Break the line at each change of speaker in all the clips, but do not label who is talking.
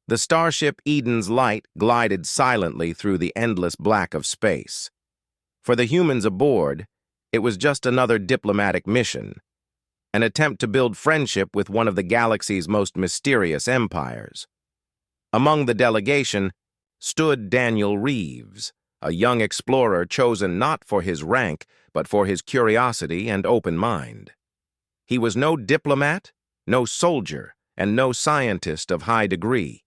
The starship Eden's light glided silently through the endless black of space. For the humans aboard, it was just another diplomatic mission, an attempt to build friendship with one of the galaxy's most mysterious empires. Among the delegation stood Daniel Reeves, a young explorer chosen not for his rank, but for his curiosity and open mind. He was no diplomat, no soldier, and no scientist of high degree.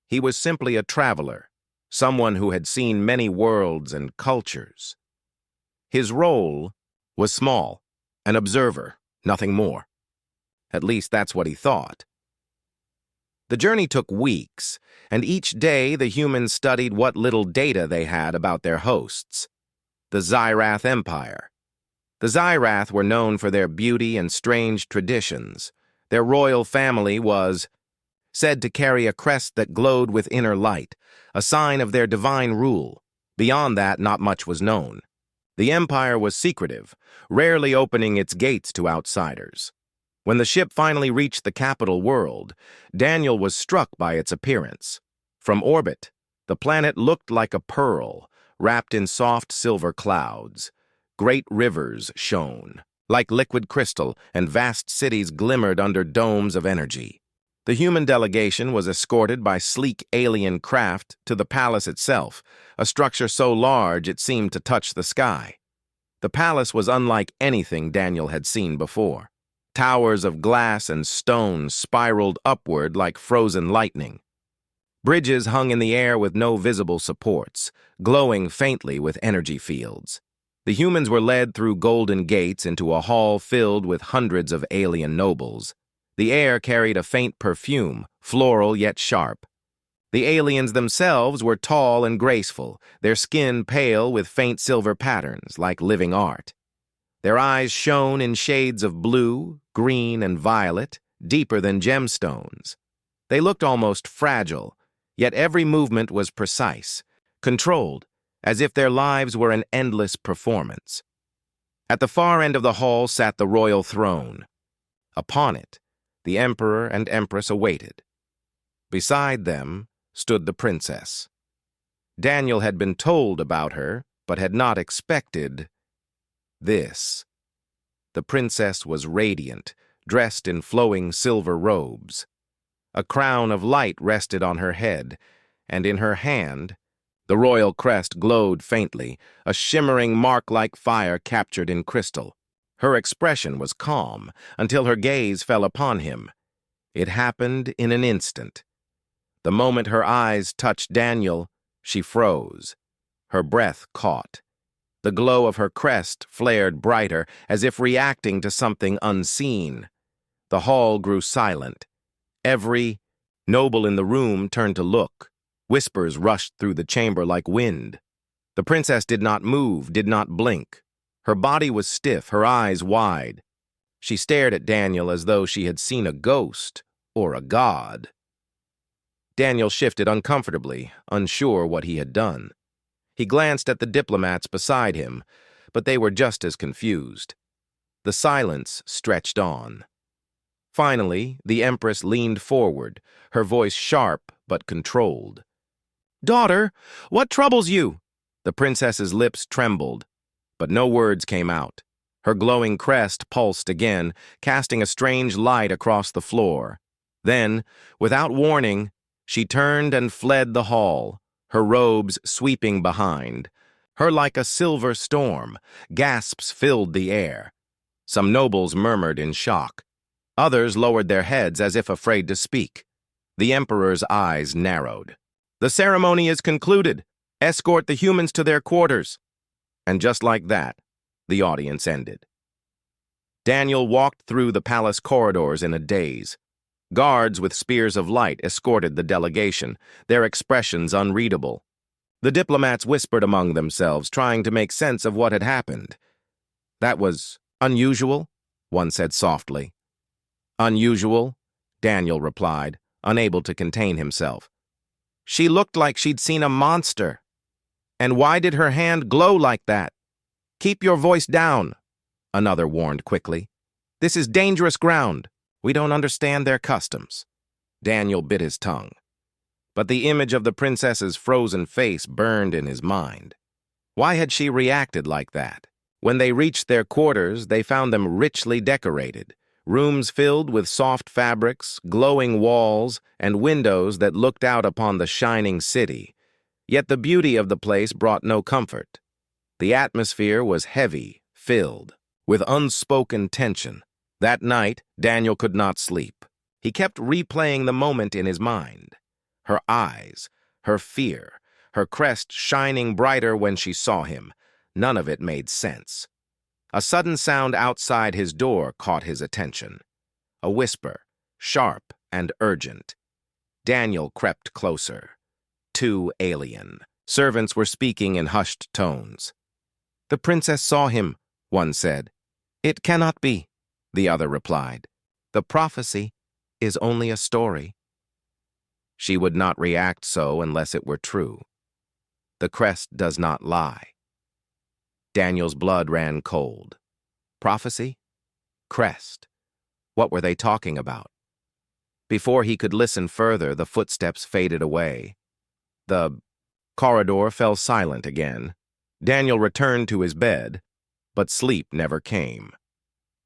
He was simply a traveler, someone who had seen many worlds and cultures. His role was small, an observer, nothing more. At least that's what he thought. The journey took weeks, and each day the humans studied what little data they had about their hosts, the Xyrath Empire. The Xyrath were known for their beauty and strange traditions. Their royal family was said to carry a crest that glowed with inner light, a sign of their divine rule. Beyond that, not much was known. The empire was secretive, rarely opening its gates to outsiders. When the ship finally reached the capital world, Daniel was struck by its appearance. From orbit, the planet looked like a pearl, wrapped in soft silver clouds. Great rivers shone, like liquid crystal, and vast cities glimmered under domes of energy. The human delegation was escorted by sleek alien craft to the palace itself, a structure so large it seemed to touch the sky. The palace was unlike anything Daniel had seen before. Towers of glass and stone spiraled upward like frozen lightning. Bridges hung in the air with no visible supports, glowing faintly with energy fields. The humans were led through golden gates into a hall filled with hundreds of alien nobles. The air carried a faint perfume, floral yet sharp. The aliens themselves were tall and graceful, their skin pale with faint silver patterns, like living art. Their eyes shone in shades of blue, green, and violet, deeper than gemstones. They looked almost fragile, yet every movement was precise, controlled, as if their lives were an endless performance. At the far end of the hall sat the royal throne. Upon it, the emperor and empress awaited. Beside them stood the princess. Daniel had been told about her, but had not expected this. The princess was radiant, dressed in flowing silver robes. A crown of light rested on her head, and in her hand, the royal crest glowed faintly, a shimmering mark like fire captured in crystal. Her expression was calm until her gaze fell upon him. It happened in an instant. The moment her eyes touched Daniel, she froze. Her breath caught. The glow of her crest flared brighter, as if reacting to something unseen. The hall grew silent. Every noble in the room turned to look. Whispers rushed through the chamber like wind. The princess did not move, did not blink. Her body was stiff, her eyes wide. She stared at Daniel as though she had seen a ghost or a god. Daniel shifted uncomfortably, unsure what he had done. He glanced at the diplomats beside him, but they were just as confused. The silence stretched on. Finally, the empress leaned forward, her voice sharp but controlled. "Daughter, what troubles you?" The princess's lips trembled, but no words came out. Her glowing crest pulsed again, casting a strange light across the floor. Then, without warning, she turned and fled the hall, her robes sweeping behind. Her like a silver storm, gasps filled the air. Some nobles murmured in shock. Others lowered their heads as if afraid to speak. The emperor's eyes narrowed. "The ceremony is concluded. Escort the humans to their quarters." And just like that, the audience ended. Daniel walked through the palace corridors in a daze. Guards with spears of light escorted the delegation, their expressions unreadable. The diplomats whispered among themselves, trying to make sense of what had happened. "That was unusual," one said softly. "Unusual," Daniel replied, unable to contain himself. "She looked like she'd seen a monster. And why did her hand glow like that?" "Keep your voice down," another warned quickly. "This is dangerous ground. We don't understand their customs." Daniel bit his tongue. but the image of the princess's frozen face burned in his mind. Why had she reacted like that? When they reached their quarters, they found them richly decorated, rooms filled with soft fabrics, glowing walls, and windows that looked out upon the shining city. Yet the beauty of the place brought no comfort. The atmosphere was heavy, filled with unspoken tension. That night, Daniel could not sleep. He kept replaying the moment in his mind. Her eyes, her fear, her crest shining brighter when she saw him. None of it made sense. A sudden sound outside his door caught his attention. A whisper, sharp and urgent. Daniel crept closer. Too alien. Servants were speaking in hushed tones. "The princess saw him," one said. "It cannot be," the other replied. "The prophecy is only a story." She would not react so unless it were true. The crest does not lie. Daniel's blood ran cold. Prophecy? Crest. What were they talking about? Before he could listen further, the footsteps faded away. The corridor fell silent again. Daniel returned to his bed, but sleep never came.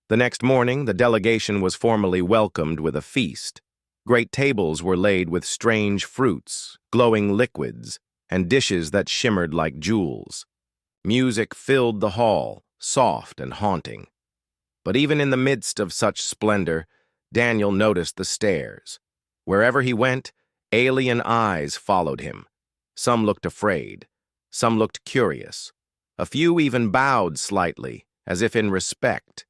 The next morning, the delegation was formally welcomed with a feast. Great tables were laid with strange fruits, glowing liquids, and dishes that shimmered like jewels. Music filled the hall, soft and haunting. But even in the midst of such splendor, Daniel noticed the stairs. Wherever he went, alien eyes followed him. Some looked afraid. Some looked curious. A few even bowed slightly, as if in respect.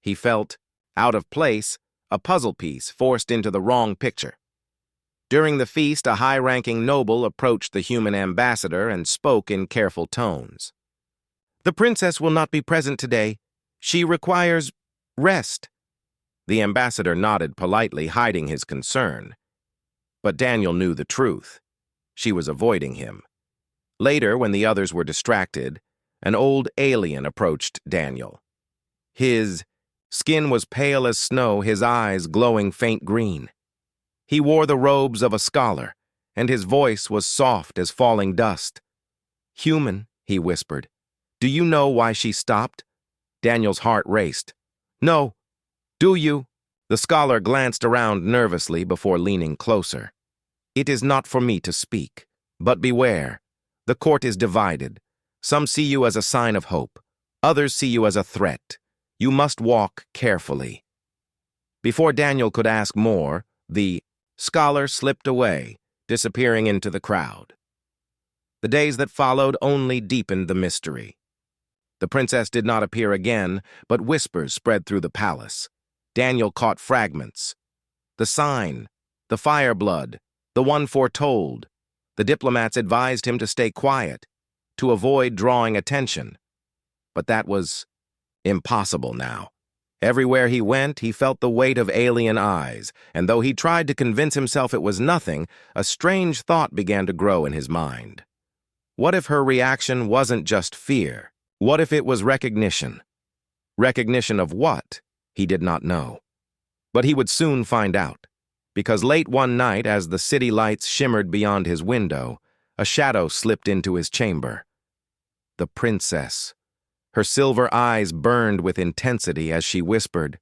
He felt, out of place, a puzzle piece forced into the wrong picture. During the feast, a high-ranking noble approached the human ambassador and spoke in careful tones. "The princess will not be present today. She requires rest." The ambassador nodded politely, hiding his concern. But Daniel knew the truth. She was avoiding him. Later, when the others were distracted, an old alien approached Daniel. His skin was pale as snow, his eyes glowing faint green. He wore the robes of a scholar, and his voice was soft as falling dust. "Human," he whispered, "do you know why she stopped?" Daniel's heart raced. "No. Do you?" The scholar glanced around nervously before leaning closer. "It is not for me to speak, but beware. The court is divided. Some see you as a sign of hope. Others see you as a threat. You must walk carefully." Before Daniel could ask more, the scholar slipped away, disappearing into the crowd. The days that followed only deepened the mystery. The princess did not appear again, but whispers spread through the palace. Daniel caught fragments. The sign, the fireblood, the one foretold. The diplomats advised him to stay quiet, to avoid drawing attention. But that was impossible now. Everywhere he went, he felt the weight of alien eyes, and though he tried to convince himself it was nothing, a strange thought began to grow in his mind. What if her reaction wasn't just fear? What if it was recognition? Recognition of what? He did not know. But he would soon find out, because late one night, as the city lights shimmered beyond his window, a shadow slipped into his chamber. The princess. Her silver eyes burned with intensity as she whispered,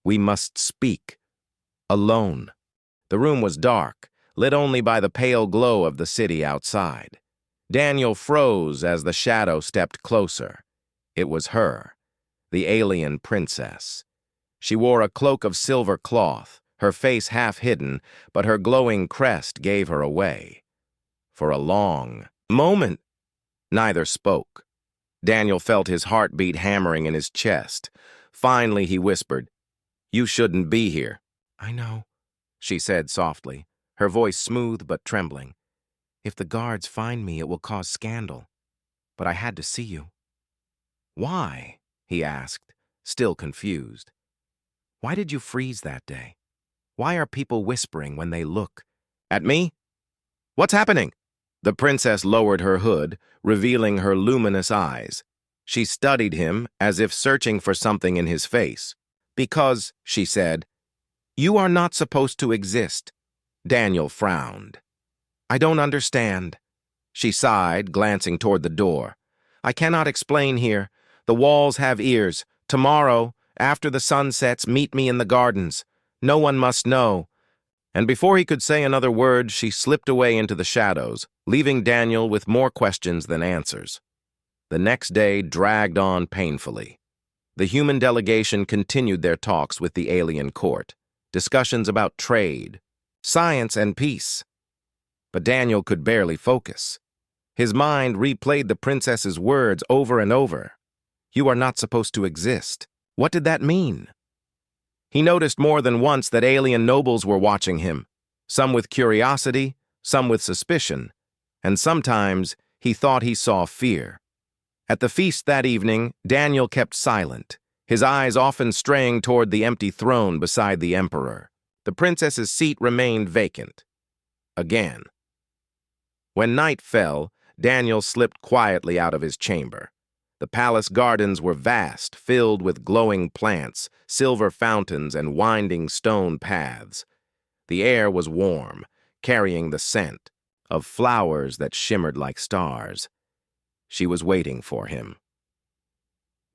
"We must speak. Alone." The room was dark, lit only by the pale glow of the city outside. Daniel froze as the shadow stepped closer. It was her, the alien princess. She wore a cloak of silver cloth, her face half hidden, but her glowing crest gave her away. For a long moment, neither spoke. Daniel felt his heartbeat hammering in his chest. Finally, he whispered, "You shouldn't be here." "I know," she said softly, her voice smooth but trembling. "If the guards find me, it will cause scandal. But I had to see you." "Why?" he asked, still confused. "Why did you freeze that day? Why are people whispering when they look?" "At me? What's happening?" The princess lowered her hood, revealing her luminous eyes. She studied him as if searching for something in his face. "Because," she said, "you are not supposed to exist." Daniel frowned. I don't understand. She sighed, glancing toward the door. I cannot explain here. The walls have ears. Tomorrow, after the sun sets, meet me in the gardens. No one must know. And before he could say another word, she slipped away into the shadows, leaving Daniel with more questions than answers. The next day dragged on painfully. The human delegation continued their talks with the alien court, discussions about trade, science, and peace. But Daniel could barely focus. His mind replayed the princess's words over and over. You are not supposed to exist. What did that mean? He noticed more than once that alien nobles were watching him, some with curiosity, some with suspicion, and sometimes he thought he saw fear. At the feast that evening, Daniel kept silent, his eyes often straying toward the empty throne beside the emperor. The princess's seat remained vacant. Again. When night fell, Daniel slipped quietly out of his chamber. The palace gardens were vast, filled with glowing plants, silver fountains, and winding stone paths. The air was warm, carrying the scent of flowers that shimmered like stars. She was waiting for him.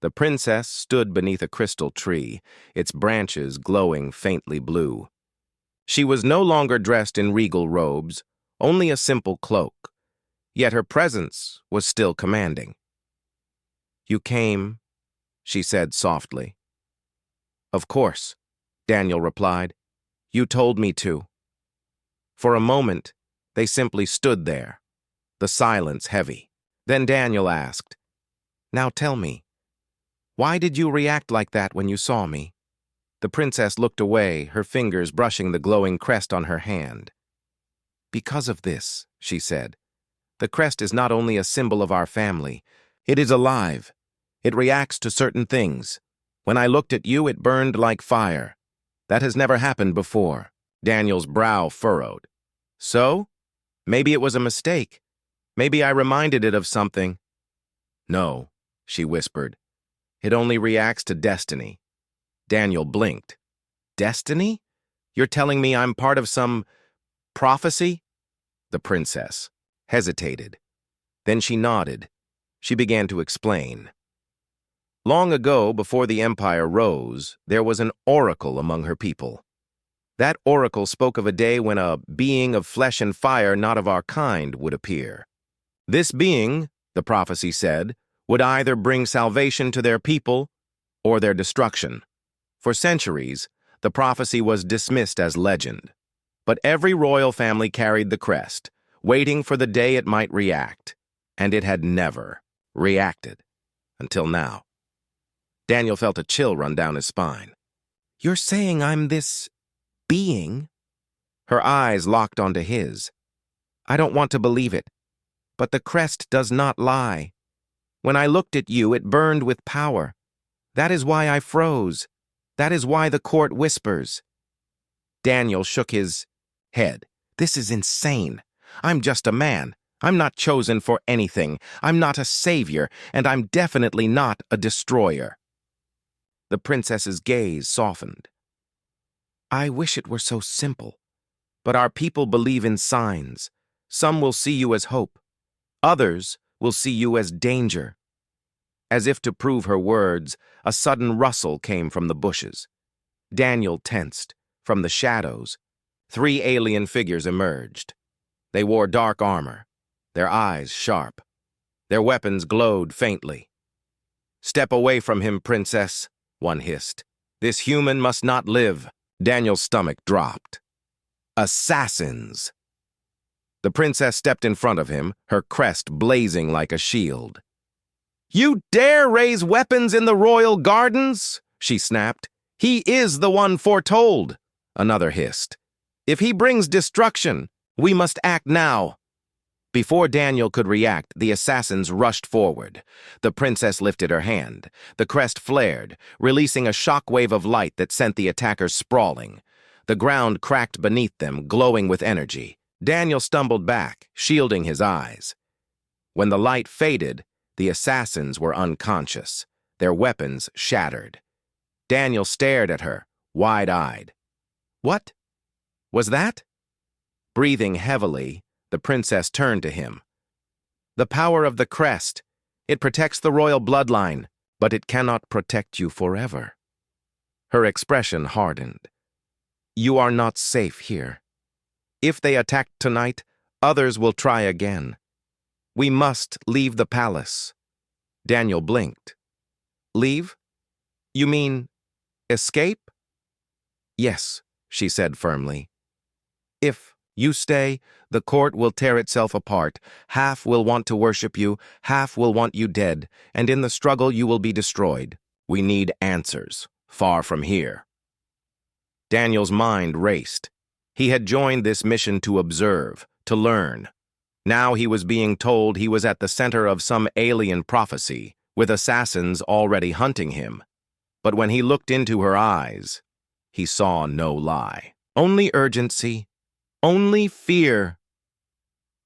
The princess stood beneath a crystal tree, its branches glowing faintly blue. She was no longer dressed in regal robes, only a simple cloak, yet her presence was still commanding. You came, she said softly. Of course, Daniel replied. You told me to. For a moment, they simply stood there, the silence heavy. Then Daniel asked, Now tell me, why did you react like that when you saw me? The princess looked away, her fingers brushing the glowing crest on her hand. Because of this, she said. The crest is not only a symbol of our family, it is alive. It reacts to certain things. When I looked at you, it burned like fire. That has never happened before. Daniel's brow furrowed. So? Maybe it was a mistake. Maybe I reminded it of something. No, she whispered. It only reacts to destiny. Daniel blinked. Destiny? You're telling me I'm part of some prophecy? The princess hesitated. Then she nodded. She began to explain. Long ago, before the empire rose, there was an oracle among her people. That oracle spoke of a day when a being of flesh and fire not of our kind would appear. This being, the prophecy said, would either bring salvation to their people or their destruction. For centuries, the prophecy was dismissed as legend. But every royal family carried the crest, waiting for the day it might react. And it had never reacted. Until now. Daniel felt a chill run down his spine. You're saying I'm this being? Her eyes locked onto his. I don't want to believe it. But the crest does not lie. When I looked at you, it burned with power. That is why I froze. That is why the court whispers. Daniel shook his head. This is insane. I'm just a man. I'm not chosen for anything. I'm not a savior, and I'm definitely not a destroyer. The princess's gaze softened. I wish it were so simple. But our people believe in signs. Some will see you as hope. Others will see you as danger. As if to prove her words, a sudden rustle came from the bushes. Daniel tensed. From the shadows, 3 alien figures emerged. They wore dark armor, their eyes sharp. Their weapons glowed faintly. Step away from him, princess, one hissed. This human must not live. Daniel's stomach dropped. Assassins! The princess stepped in front of him, her crest blazing like a shield. You dare raise weapons in the royal gardens? She snapped. He is the one foretold. Another hissed. If he brings destruction, we must act now. Before Daniel could react, the assassins rushed forward. The princess lifted her hand. The crest flared, releasing a shockwave of light that sent the attackers sprawling. The ground cracked beneath them, glowing with energy. Daniel stumbled back, shielding his eyes. When the light faded, the assassins were unconscious, their weapons shattered. Daniel stared at her, wide-eyed. What was that? Breathing heavily, The princess turned to him. "The power of the crest. It protects the royal bloodline, but it cannot protect you forever." Her expression hardened. "You are not safe here. If they attack tonight, others will try again. We must leave the palace." Daniel blinked. "Leave? You mean escape?" "Yes," she said firmly. "If you stay, the court will tear itself apart. Half will want to worship you, half will want you dead, and in the struggle you will be destroyed. We need answers, far from here." Daniel's mind raced. He had joined this mission to observe, to learn. Now he was being told he was at the center of some alien prophecy, with assassins already hunting him. But when he looked into her eyes, he saw no lie. Only urgency. Only fear.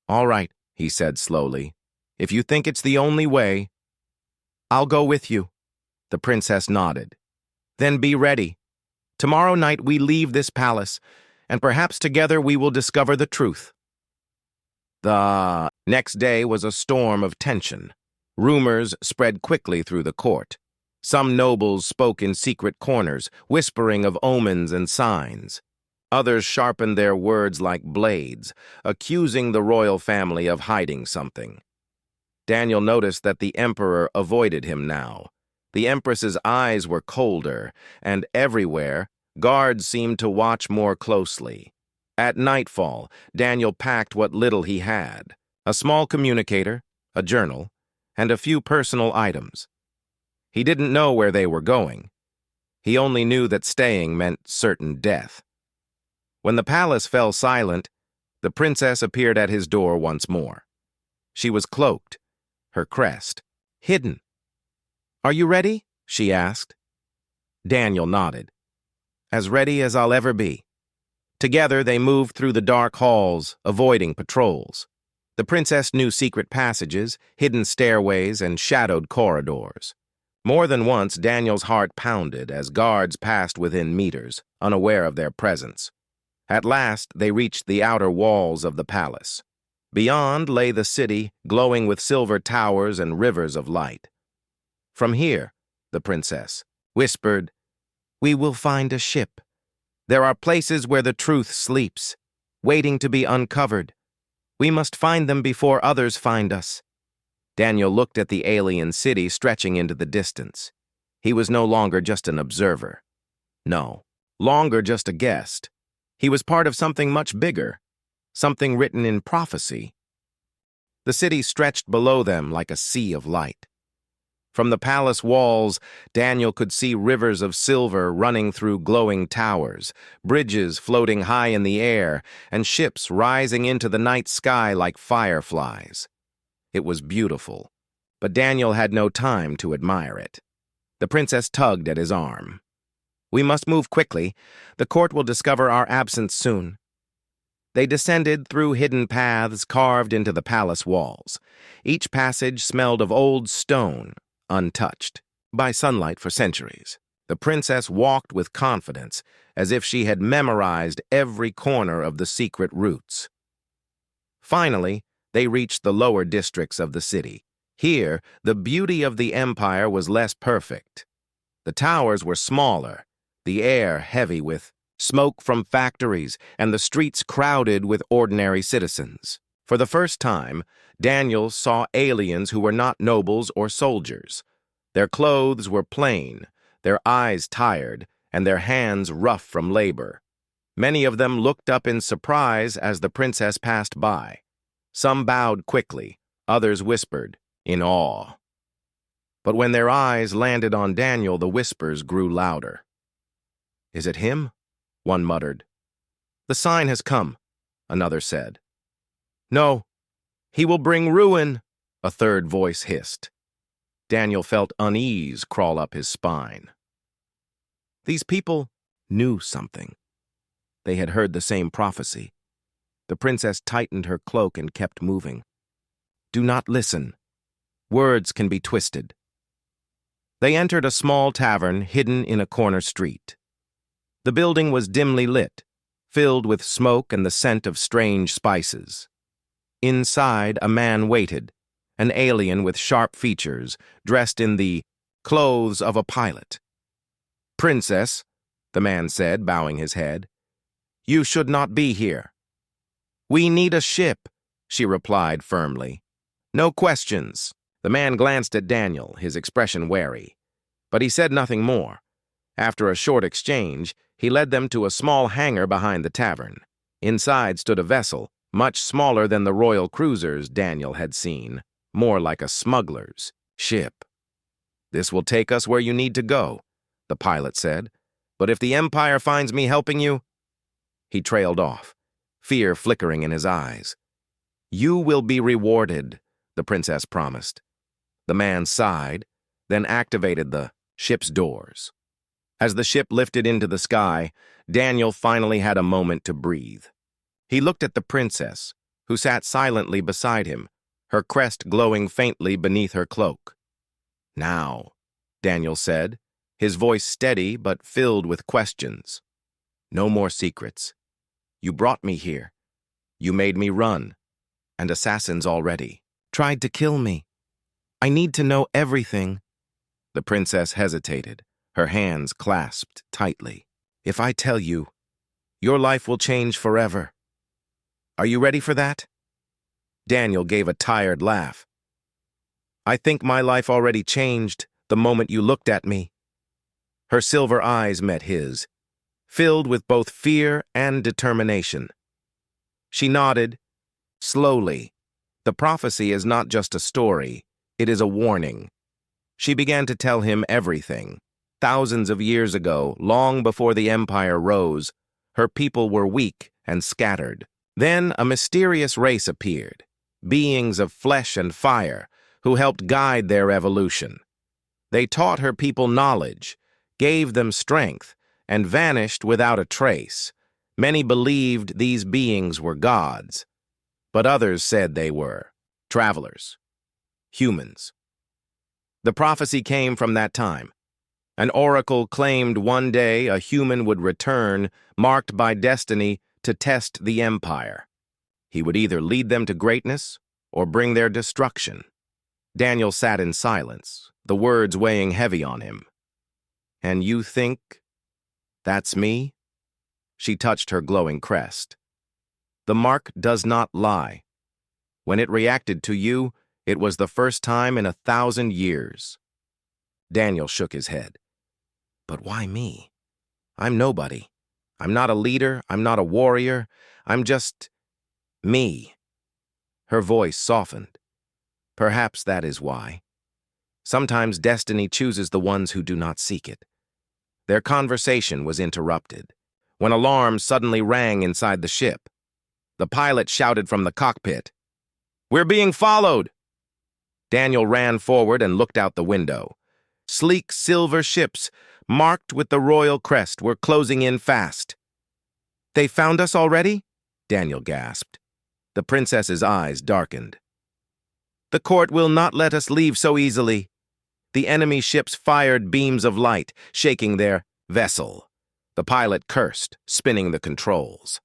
"All right," he said slowly. "If you think it's the only way, I'll go with you." The princess nodded. "Then be ready. Tomorrow night we leave this palace, and perhaps together we will discover the truth." The next day was a storm of tension. Rumors spread quickly through the court. Some nobles spoke in secret corners, whispering of omens and signs. Others sharpened their words like blades, accusing the royal family of hiding something. Daniel noticed that the emperor avoided him now. The empress's eyes were colder, and everywhere, guards seemed to watch more closely. At nightfall, Daniel packed what little he had: a small communicator, a journal, and a few personal items. He didn't know where they were going. He only knew that staying meant certain death. When the palace fell silent, the princess appeared at his door once more. She was cloaked, her crest hidden. "Are you ready?" she asked. Daniel nodded. "As ready as I'll ever be." Together they moved through the dark halls, avoiding patrols. The princess knew secret passages, hidden stairways, and shadowed corridors. More than once, Daniel's heart pounded as guards passed within meters, unaware of their presence. At last, they reached the outer walls of the palace. Beyond lay the city, glowing with silver towers and rivers of light. "From here," the princess whispered, "we will find a ship. There are places where the truth sleeps, waiting to be uncovered. We must find them before others find us." Daniel looked at the alien city stretching into the distance. He was no longer just an observer. No longer just a guest. He was part of something much bigger, something written in prophecy. The city stretched below them like a sea of light. From the palace walls, Daniel could see rivers of silver running through glowing towers, bridges floating high in the air, and ships rising into the night sky like fireflies. It was beautiful, but Daniel had no time to admire it. The princess tugged at his arm. "We must move quickly. The court will discover our absence soon." They descended through hidden paths carved into the palace walls. Each passage smelled of old stone, untouched by sunlight for centuries. The princess walked with confidence, as if she had memorized every corner of the secret routes. Finally, they reached the lower districts of the city. Here, the beauty of the empire was less perfect. The towers were smaller, the air heavy with smoke from factories, and the streets crowded with ordinary citizens. For the first time, Daniel saw aliens who were not nobles or soldiers. Their clothes were plain, their eyes tired, and their hands rough from labor. Many of them looked up in surprise as the princess passed by. Some bowed quickly, others whispered, in awe. But when their eyes landed on Daniel, the whispers grew louder. "Is it him?" one muttered. "The sign has come," another said. "No, he will bring ruin," a third voice hissed. Daniel felt unease crawl up his spine. These people knew something. They had heard the same prophecy. The princess tightened her cloak and kept moving. "Do not listen. Words can be twisted." They entered a small tavern hidden in a corner street. The building was dimly lit, filled with smoke and the scent of strange spices. Inside, a man waited, an alien with sharp features, dressed in the clothes of a pilot. "Princess," the man said, bowing his head, "you should not be here." "We need a ship," she replied firmly. "No questions." The man glanced at Daniel, his expression wary. But he said nothing more. After a short exchange, he led them to a small hangar behind the tavern. Inside stood a vessel, much smaller than the royal cruisers Daniel had seen, more like a smuggler's ship. "This will take us where you need to go," the pilot said. "But if the Empire finds me helping you—" He trailed off, fear flickering in his eyes. "You will be rewarded," the princess promised. The man sighed, then activated the ship's doors. As the ship lifted into the sky, Daniel finally had a moment to breathe. He looked at the princess, who sat silently beside him, her crest glowing faintly beneath her cloak. "Now," Daniel said, his voice steady but filled with questions. "No more secrets. You brought me here. You made me run. And assassins already tried to kill me. I need to know everything." The princess hesitated, her hands clasped tightly. "If I tell you, your life will change forever. Are you ready for that?" Daniel gave a tired laugh. "I think my life already changed the moment you looked at me." Her silver eyes met his, filled with both fear and determination. She nodded, slowly. The prophecy is not just a story, it is a warning. She began to tell him everything. Thousands of years ago, long before the empire rose, her people were weak and scattered. Then a mysterious race appeared, beings of flesh and fire, who helped guide their evolution. They taught her people knowledge, gave them strength, and vanished without a trace. Many believed these beings were gods, but others said they were travelers, humans. The prophecy came from that time. An oracle claimed one day a human would return, marked by destiny, to test the empire. He would either lead them to greatness or bring their destruction. Daniel sat in silence, the words weighing heavy on him. "And you think that's me?" She touched her glowing crest. "The mark does not lie. When it reacted to you, it was the first time in 1,000 years. Daniel shook his head. "But why me? I'm nobody. I'm not a leader, I'm not a warrior, I'm just me." Her voice softened. "Perhaps that is why. Sometimes destiny chooses the ones who do not seek it." Their conversation was interrupted when alarms suddenly rang inside the ship. The pilot shouted from the cockpit, "We're being followed!" Daniel ran forward and looked out the window. Sleek silver ships, marked with the royal crest, were closing in fast. "They found us already?" Daniel gasped. The princess's eyes darkened. "The court will not let us leave so easily." The enemy ships fired beams of light, shaking their vessel. The pilot cursed, spinning the controls.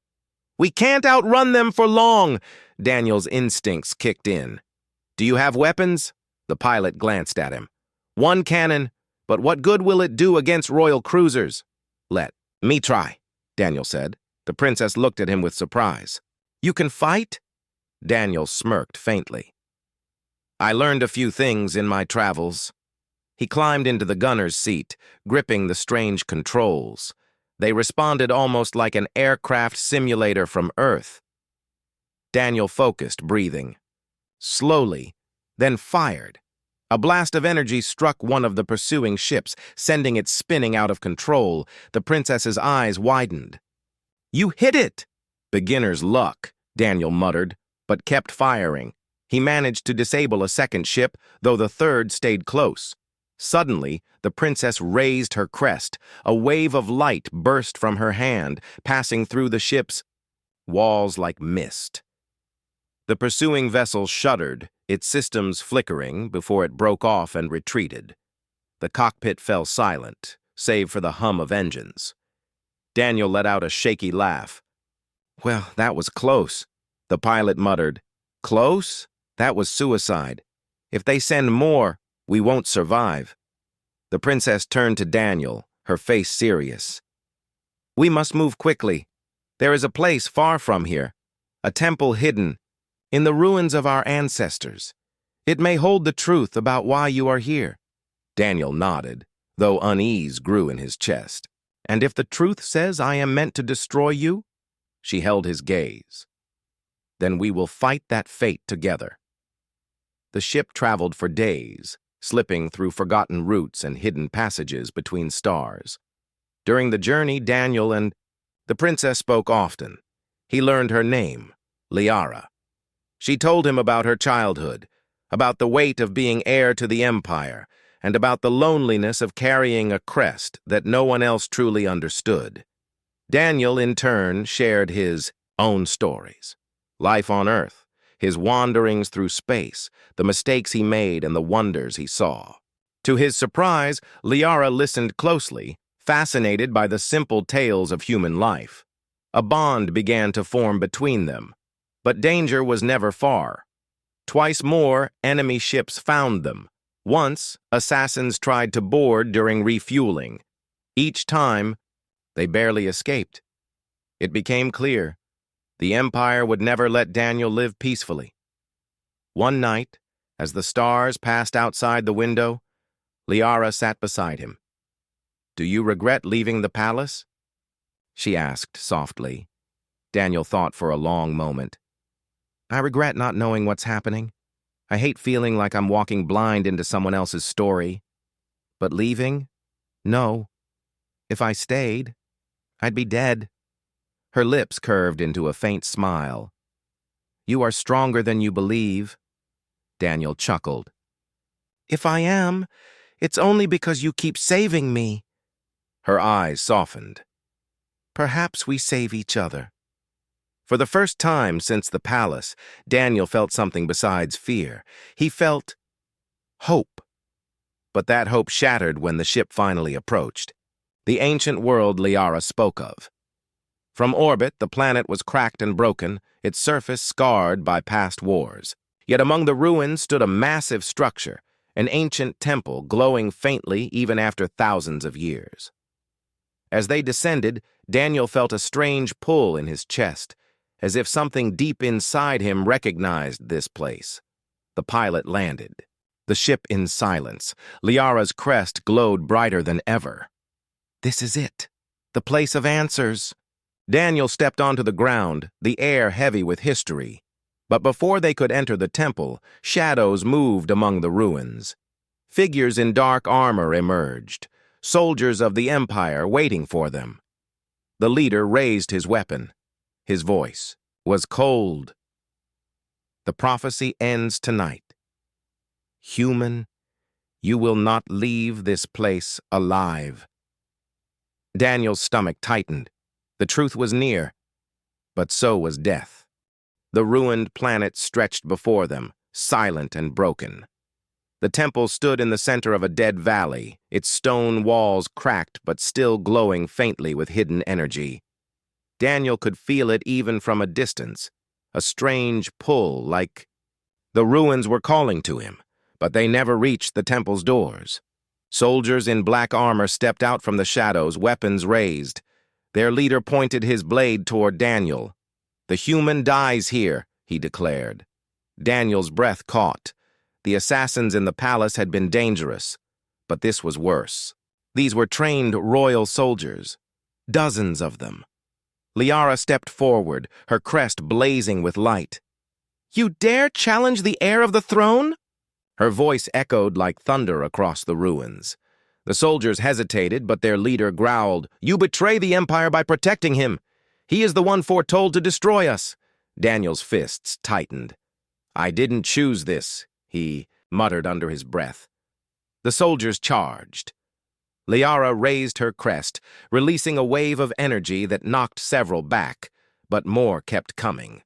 "We can't outrun them for long!" Daniel's instincts kicked in. "Do you have weapons?" The pilot glanced at him. "One cannon, but what good will it do against royal cruisers?" "Let me try," Daniel said. The princess looked at him with surprise. "You can fight?" Daniel smirked faintly. "I learned a few things in my travels." He climbed into the gunner's seat, gripping the strange controls. They responded almost like an aircraft simulator from Earth. Daniel focused, breathing. Slowly, then fired. A blast of energy struck one of the pursuing ships, sending it spinning out of control. The princess's eyes widened. "You hit it!" "Beginner's luck," Daniel muttered, but kept firing. He managed to disable a second ship, though the third stayed close. Suddenly, the princess raised her crest. A wave of light burst from her hand, passing through the ship's walls like mist. The pursuing vessel shuddered, its systems flickering before it broke off and retreated. The cockpit fell silent, save for the hum of engines. Daniel let out a shaky laugh. "Well, that was close," the pilot muttered. Close? That was suicide. If they send more, we won't survive. The princess turned to Daniel, her face serious. We must move quickly. There is a place far from here, a temple hidden, in the ruins of our ancestors. It may hold the truth about why you are here. Daniel nodded, though unease grew in his chest. And if the truth says I am meant to destroy you? She held his gaze. Then we will fight that fate together. The ship traveled for days, slipping through forgotten routes and hidden passages between stars. During the journey, Daniel and the princess spoke often. He learned her name, Liara. She told him about her childhood, about the weight of being heir to the empire, and about the loneliness of carrying a crest that no one else truly understood. Daniel, in turn, shared his own stories. Life on Earth, his wanderings through space, the mistakes he made and the wonders he saw. To his surprise, Liara listened closely, fascinated by the simple tales of human life. A bond began to form between them, but danger was never far. Twice more, enemy ships found them. Once, assassins tried to board during refueling. Each time, they barely escaped. It became clear the Empire would never let Daniel live peacefully. One night, as the stars passed outside the window, Liara sat beside him. "Do you regret leaving the palace?" she asked softly. Daniel thought for a long moment. "I regret not knowing what's happening. I hate feeling like I'm walking blind into someone else's story. But leaving? No. If I stayed, I'd be dead." Her lips curved into a faint smile. "You are stronger than you believe." Daniel chuckled. "If I am, it's only because you keep saving me." Her eyes softened. "Perhaps we save each other." For the first time since the palace, Daniel felt something besides fear. He felt hope. But that hope shattered when the ship finally approached. The ancient world Liara spoke of. From orbit, the planet was cracked and broken, its surface scarred by past wars. Yet among the ruins stood a massive structure, an ancient temple glowing faintly even after thousands of years. As they descended, Daniel felt a strange pull in his chest, as if something deep inside him recognized this place. The pilot landed, the ship in silence. Liara's crest glowed brighter than ever. "This is it, the place of answers." Daniel stepped onto the ground, the air heavy with history. But before they could enter the temple, shadows moved among the ruins. Figures in dark armor emerged, soldiers of the Empire waiting for them. The leader raised his weapon. His voice was cold. "The prophecy ends tonight. Human, you will not leave this place alive." Daniel's stomach tightened. The truth was near, but so was death. The ruined planet stretched before them, silent and broken. The temple stood in the center of a dead valley, its stone walls cracked but still glowing faintly with hidden energy. Daniel could feel it even from a distance, a strange pull like the ruins were calling to him, but they never reached the temple's doors. Soldiers in black armor stepped out from the shadows, weapons raised. Their leader pointed his blade toward Daniel. "The human dies here," he declared. Daniel's breath caught. The assassins in the palace had been dangerous, but this was worse. These were trained royal soldiers, dozens of them. Liara stepped forward, her crest blazing with light. "You dare challenge the heir of the throne?" Her voice echoed like thunder across the ruins. The soldiers hesitated, but their leader growled, "You betray the Empire by protecting him. He is the one foretold to destroy us." Daniel's fists tightened. "I didn't choose this," he muttered under his breath. The soldiers charged. Liara raised her crest, releasing a wave of energy that knocked several back, but more kept coming.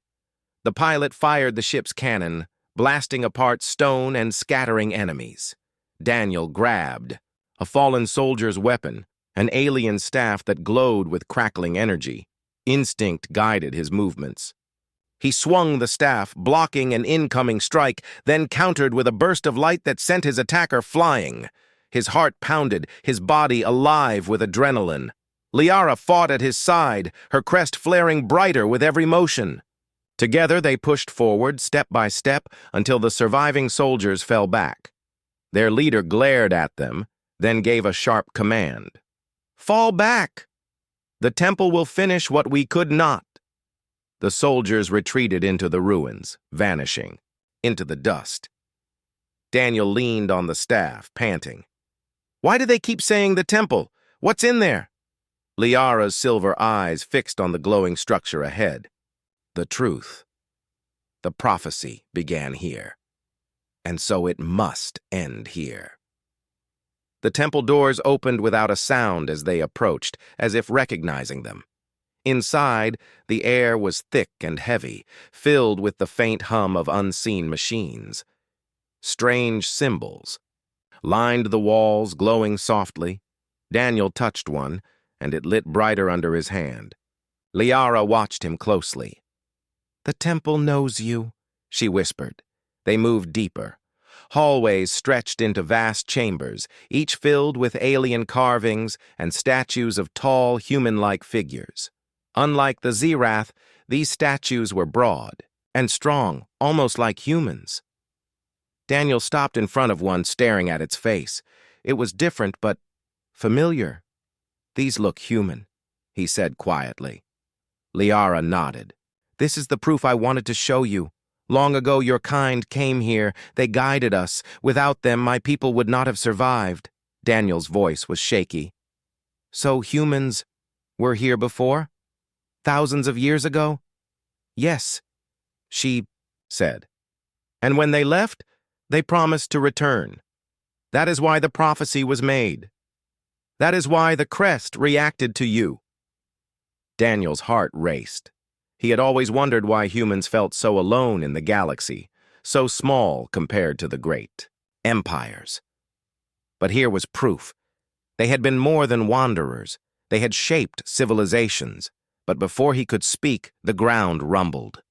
The pilot fired the ship's cannon, blasting apart stone and scattering enemies. Daniel grabbed a fallen soldier's weapon, an alien staff that glowed with crackling energy. Instinct guided his movements. He swung the staff, blocking an incoming strike, then countered with a burst of light that sent his attacker flying. His heart pounded, his body alive with adrenaline. Liara fought at his side, her crest flaring brighter with every motion. Together they pushed forward, step by step, until the surviving soldiers fell back. Their leader glared at them, then gave a sharp command. "Fall back! The temple will finish what we could not." The soldiers retreated into the ruins, vanishing, into the dust. Daniel leaned on the staff, panting. "Why do they keep saying the temple? What's in there?" Liara's silver eyes fixed on the glowing structure ahead. The truth. The prophecy began here. And so it must end here. The temple doors opened without a sound as they approached, as if recognizing them. Inside, the air was thick and heavy, filled with the faint hum of unseen machines. Strange symbols lined the walls, glowing softly. Daniel touched one, and it lit brighter under his hand. Liara watched him closely. "The temple knows you," she whispered. They moved deeper. Hallways stretched into vast chambers, each filled with alien carvings and statues of tall, human-like figures. Unlike the Zirath, these statues were broad and strong, almost like humans. Daniel stopped in front of one, staring at its face. It was different, but familiar. "These look human," he said quietly. Liara nodded. "This is the proof I wanted to show you. Long ago your kind came here. They guided us. Without them, my people would not have survived." Daniel's voice was shaky. "So humans were here before? Thousands of years ago?" "Yes," she said. "And when they left, they promised to return. That is why the prophecy was made. That is why the crest reacted to you." Daniel's heart raced. He had always wondered why humans felt so alone in the galaxy, so small compared to the great empires. But here was proof. They had been more than wanderers. They had shaped civilizations. But before he could speak, the ground rumbled.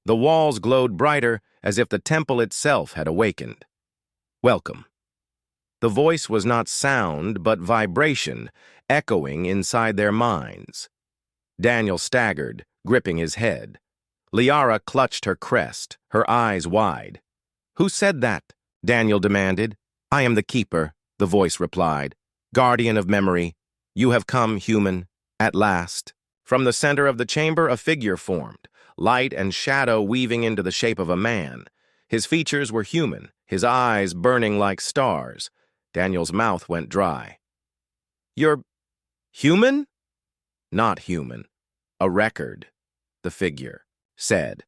The walls glowed brighter, as if the temple itself had awakened. "Welcome." The voice was not sound, but vibration, echoing inside their minds. Daniel staggered, gripping his head. Liara clutched her crest, her eyes wide. "Who said that?" Daniel demanded. "I am the keeper," the voice replied. "Guardian of memory. You have come, human, at last." From the center of the chamber, a figure formed, light and shadow weaving into the shape of a man. His features were human, his eyes burning like stars. Daniel's mouth went dry. "You're human?" "Not human. A record," the figure said.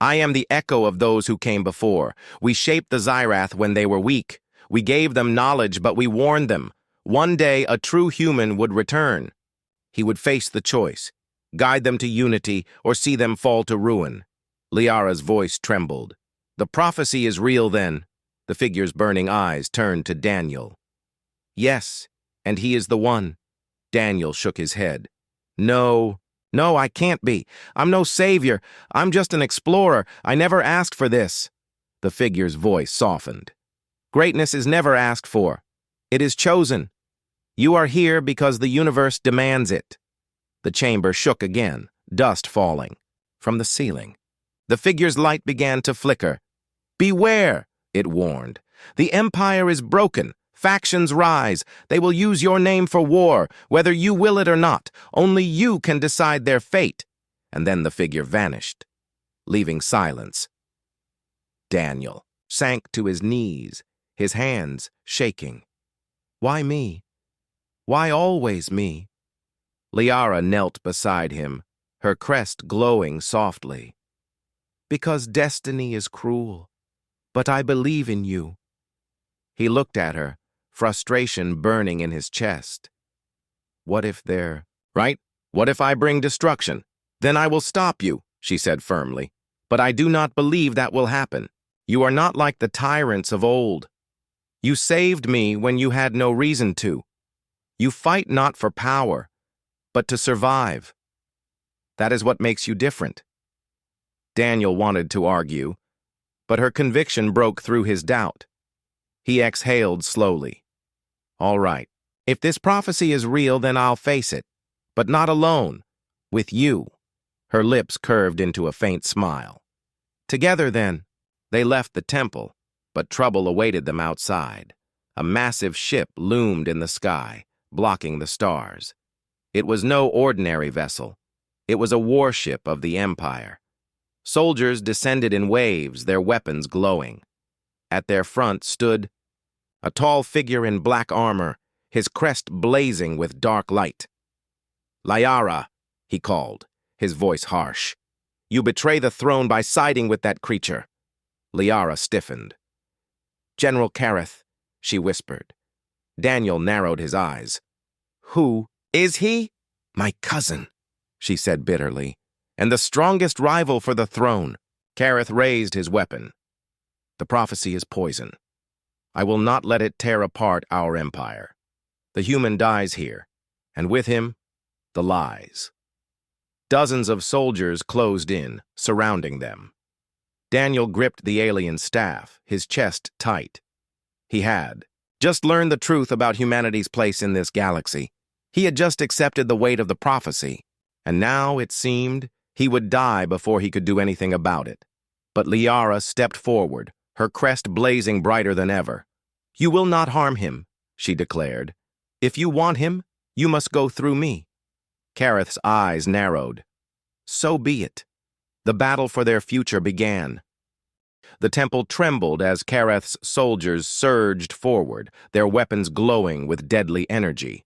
"I am the echo of those who came before. We shaped the Zirath when they were weak. We gave them knowledge, but we warned them. One day a true human would return. He would face the choice, guide them to unity or see them fall to ruin." Liara's voice trembled. "The prophecy is real then." The figure's burning eyes turned to Daniel. "Yes, and he is the one." Daniel shook his head. No, I can't be. I'm no savior. I'm just an explorer. I never asked for this." The figure's voice softened. "Greatness is never asked for. It is chosen. You are here because the universe demands it." The chamber shook again, dust falling from the ceiling. The figure's light began to flicker. "Beware," it warned. "The empire is broken. Factions rise. They will use your name for war, whether you will it or not. Only you can decide their fate." And then the figure vanished, leaving silence. Daniel sank to his knees, his hands shaking. Why me? Why always me? Liara knelt beside him, her crest glowing softly. "Because destiny is cruel, but I believe in you." He looked at her, frustration burning in his chest. "What if they're right? What if I bring destruction? Then I will stop you," she said firmly. "But I do not believe that will happen. You are not like the tyrants of old. You saved me when you had no reason to. You fight not for power, but to survive. That is what makes you different." Daniel wanted to argue, but her conviction broke through his doubt. He exhaled slowly. All right, if this prophecy is real, then I'll face it, but not alone, with you. Her lips curved into a faint smile. Together, then, they left the temple, but trouble awaited them outside. A massive ship loomed in the sky, blocking the stars. It was no ordinary vessel. It was a warship of the Empire. Soldiers descended in waves, their weapons glowing. At their front stood a tall figure in black armor, his crest blazing with dark light. "Liara," he called, his voice harsh. "You betray the throne by siding with that creature." Liara stiffened. "General Kareth," she whispered. Daniel narrowed his eyes. "Who is he?" "My cousin," she said bitterly, "and the strongest rival for the throne." Kareth raised his weapon. "The prophecy is poison. I will not let it tear apart our empire. The human dies here, and with him, the lies." Dozens of soldiers closed in, surrounding them. Daniel gripped the alien's staff, his chest tight. He had just learned the truth about humanity's place in this galaxy. He had just accepted the weight of the prophecy, and now, it seemed, he would die before he could do anything about it. But Liara stepped forward, her crest blazing brighter than ever. "You will not harm him," she declared. "If you want him, you must go through me." Kareth's eyes narrowed. So be it. The battle for their future began. The temple trembled as Kareth's soldiers surged forward, their weapons glowing with deadly energy.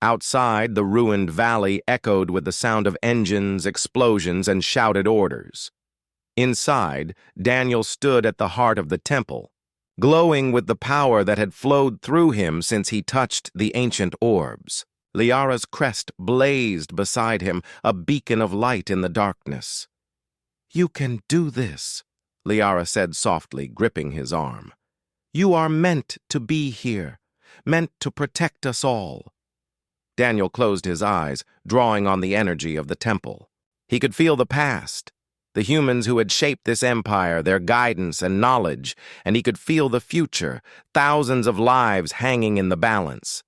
Outside, the ruined valley echoed with the sound of engines, explosions, and shouted orders. Inside, Daniel stood at the heart of the temple, glowing with the power that had flowed through him since he touched the ancient orbs. Liara's crest blazed beside him, a beacon of light in the darkness. "You can do this," Liara said softly, gripping his arm. "You are meant to be here, meant to protect us all." Daniel closed his eyes, drawing on the energy of the temple. He could feel the past, the humans who had shaped this empire, their guidance and knowledge, and he could feel the future, thousands of lives hanging in the balance.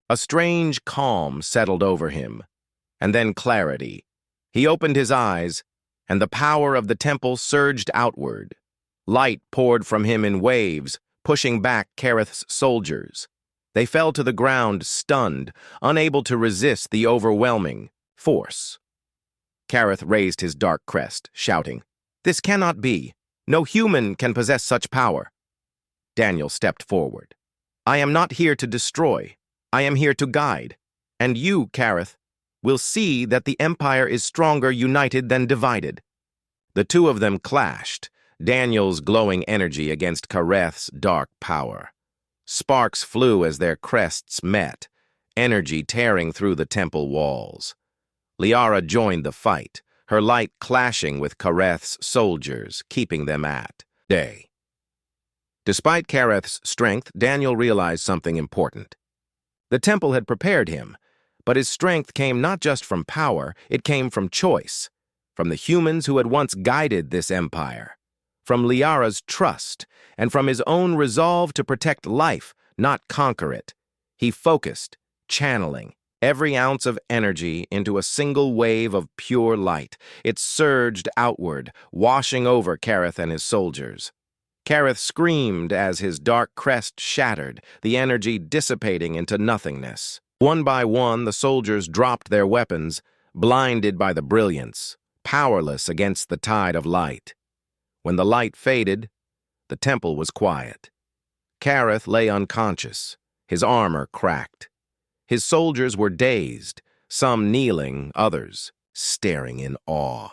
A strange calm settled over him, and then clarity. He opened his eyes, and the power of the temple surged outward. Light poured from him in waves, pushing back Kareth's soldiers. They fell to the ground, stunned, unable to resist the overwhelming force. Kareth raised his dark crest, shouting, "This cannot be. No human can possess such power." Daniel stepped forward. "I am not here to destroy. I am here to guide. And you, Kareth, will see that the Empire is stronger united than divided." The two of them clashed, Daniel's glowing energy against Kareth's dark power. Sparks flew as their crests met, energy tearing through the temple walls. Liara joined the fight, her light clashing with Kareth's soldiers, keeping them at bay. Despite Kareth's strength, Daniel realized something important. The temple had prepared him, but his strength came not just from power, it came from choice, from the humans who had once guided this empire, from Liara's trust, and from his own resolve to protect life, not conquer it. He focused, channeling every ounce of energy into a single wave of pure light. It surged outward, washing over Kareth and his soldiers. Kareth screamed as his dark crest shattered, the energy dissipating into nothingness. One by one, the soldiers dropped their weapons, blinded by the brilliance, powerless against the tide of light. When the light faded, the temple was quiet. Kareth lay unconscious, his armor cracked. His soldiers were dazed, some kneeling, others staring in awe.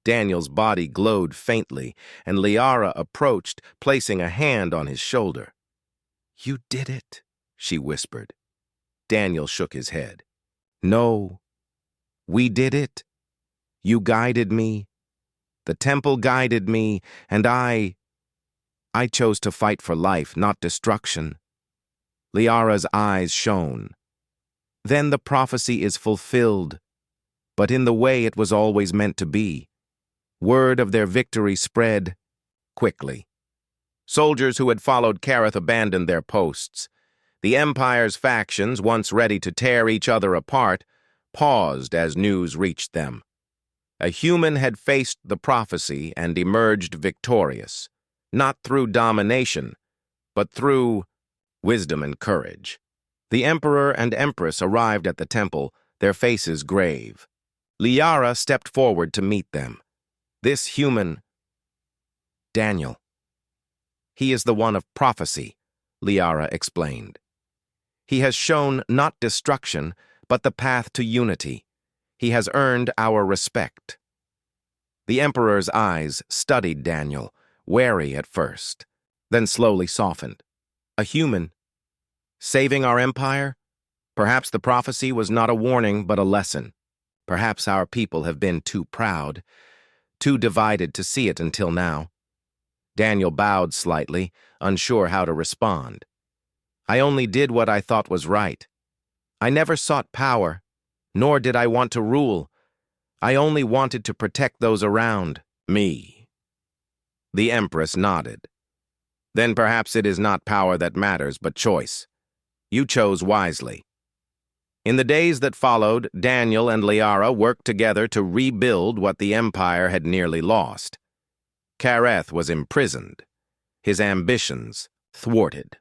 Daniel's body glowed faintly, and Liara approached, placing a hand on his shoulder. "You did it," she whispered. Daniel shook his head. "No, we did it. You guided me. The temple guided me, and I chose to fight for life, not destruction." Liara's eyes shone. "Then the prophecy is fulfilled, but in the way it was always meant to be. Word of their victory spread quickly. Soldiers who had followed Kareth abandoned their posts. The Empire's factions, once ready to tear each other apart, paused as news reached them. A human had faced the prophecy and emerged victorious, not through domination, but through wisdom and courage. The Emperor and Empress arrived at the temple, their faces grave. Liara stepped forward to meet them. This human, Daniel. He is the one of prophecy, Liara explained. He has shown not destruction, but the path to unity. He has earned our respect. The Emperor's eyes studied Daniel, wary at first, then slowly softened. A human. Saving our empire? Perhaps the prophecy was not a warning, but a lesson. Perhaps our people have been too proud, too divided to see it until now. Daniel bowed slightly, unsure how to respond. I only did what I thought was right. I never sought power, nor did I want to rule. I only wanted to protect those around me. The Empress nodded. Then perhaps it is not power that matters, but choice. You chose wisely. In the days that followed, Daniel and Liara worked together to rebuild what the Empire had nearly lost. Kareth was imprisoned, his ambitions thwarted.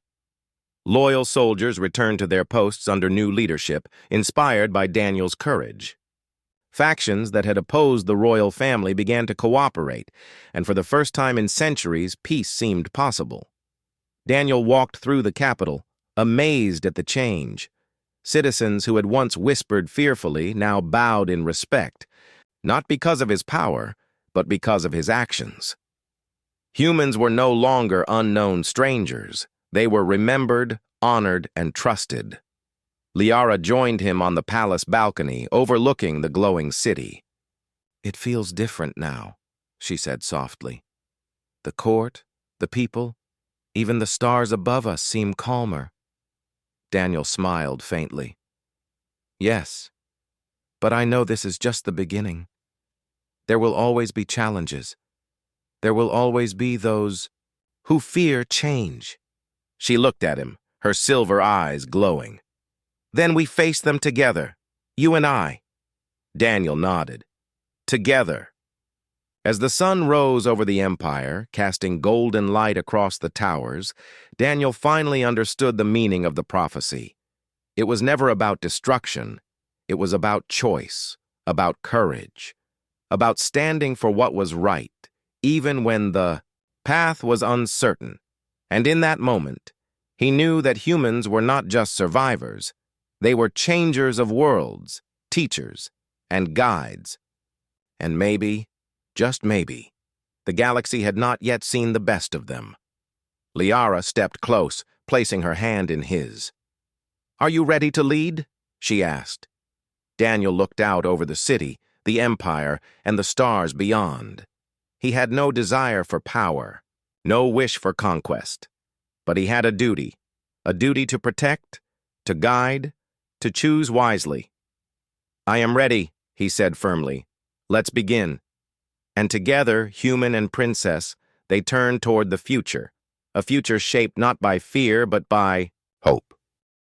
Loyal soldiers returned to their posts under new leadership, inspired by Daniel's courage. Factions that had opposed the royal family began to cooperate, and for the first time in centuries, peace seemed possible. Daniel walked through the capital, amazed at the change. Citizens who had once whispered fearfully now bowed in respect, not because of his power, but because of his actions. Humans were no longer unknown strangers. They were remembered, honored, and trusted. Liara joined him on the palace balcony, overlooking the glowing city. It feels different now, she said softly. The court, the people, even the stars above us seem calmer. Daniel smiled faintly. Yes, but I know this is just the beginning. There will always be challenges. There will always be those who fear change. She looked at him, her silver eyes glowing. Then we face them together, you and I. Daniel nodded. Together. As the sun rose over the Empire, casting golden light across the towers, Daniel finally understood the meaning of the prophecy. It was never about destruction. It was about choice, about courage, about standing for what was right, even when the path was uncertain. And in that moment, he knew that humans were not just survivors. They were changers of worlds, teachers, and guides. And maybe, just maybe, the galaxy had not yet seen the best of them. Liara stepped close, placing her hand in his. Are you ready to lead? She asked. Daniel looked out over the city, the Empire, and the stars beyond. He had no desire for power, no wish for conquest. But he had a duty to protect, to guide, to choose wisely. I am ready, he said firmly. Let's begin. And together, human and princess, they turned toward the future, a future shaped not by fear but by